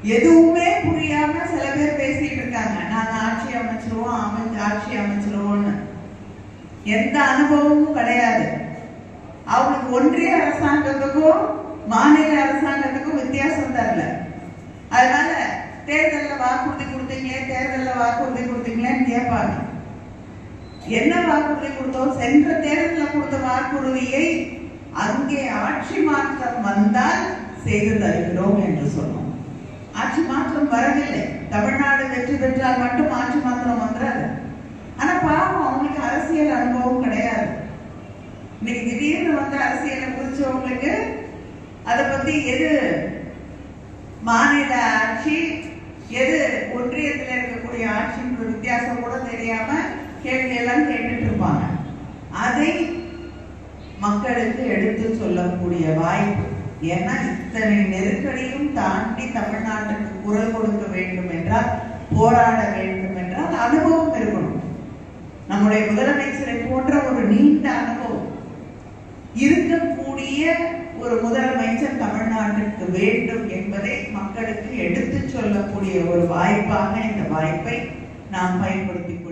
எதுவுமே புரியாம சில பேர் பேசிட்டு இருக்காங்க, நாங்க ஆட்சி அமைச்சிருவோம் ஆட்சி அமைச்சிருவோம்னு. எந்த அனுபவமும் கிடையாது. அவங்களுக்கு ஒன்றிய அரசாங்கத்துக்கும் மாநில அரசாங்கத்துக்கும் வித்தியாசம் தரல. அதனால தேர்தலில் வாக்குறுதி கொடுத்தீங்க, தேர்தலில் வாக்குறுதி கொடுத்தீங்களேன்னு கேட்பாங்க. என்ன வாக்குறுதி கொடுத்தோம்? சென்ற தேர்தலில் கொடுத்த வாக்குறுதியை அங்கே ஆட்சி மாற்றம் வந்தால் செய்து தருகிறோம் என்று சொன்னோம். ஆட்சி மாற்றம் வரவில்லை. தமிழ்நாடு வெற்றி பெற்றால் மட்டும் ஆட்சி மாற்றம் வந்துடாது. ஆனா பாவம், அவங்களுக்கு அரசியல் அனுபவம் கிடையாது. இன்னைக்கு திடீர்னு வந்து அரசியலை குறிச்சவங்களுக்கு அதை பத்தி எது மாநில ஆட்சி எது ஒன்றியத்தில் இருக்கக்கூடிய ஆட்சின்ற வித்தியாசம் கூட தெரியாம கேள்வி எல்லாம் கேட்டுட்டு இருப்பாங்க. அதை மக்களுக்கு எடுத்து சொல்லக்கூடிய வாய்ப்பு. ஏன்னா இத்தனை நெருக்கடியும் தாண்டி தமிழ்நாட்டுக்கு குரல் கொடுக்க வேண்டும் என்றால், போராட வேண்டும் என்றால் அனுபவம் இருக்கணும். நம்முடைய முதலமைச்சரை போன்ற ஒரு நீண்ட அனுபவம் இருக்கக்கூடிய ஒரு முதலமைச்சர் தமிழ்நாட்டிற்கு வேண்டும் என்பதை மக்களுக்கு எடுத்து சொல்லக்கூடிய ஒரு வாய்ப்பாக இந்த வாய்ப்பை நாம் பயன்படுத்திக்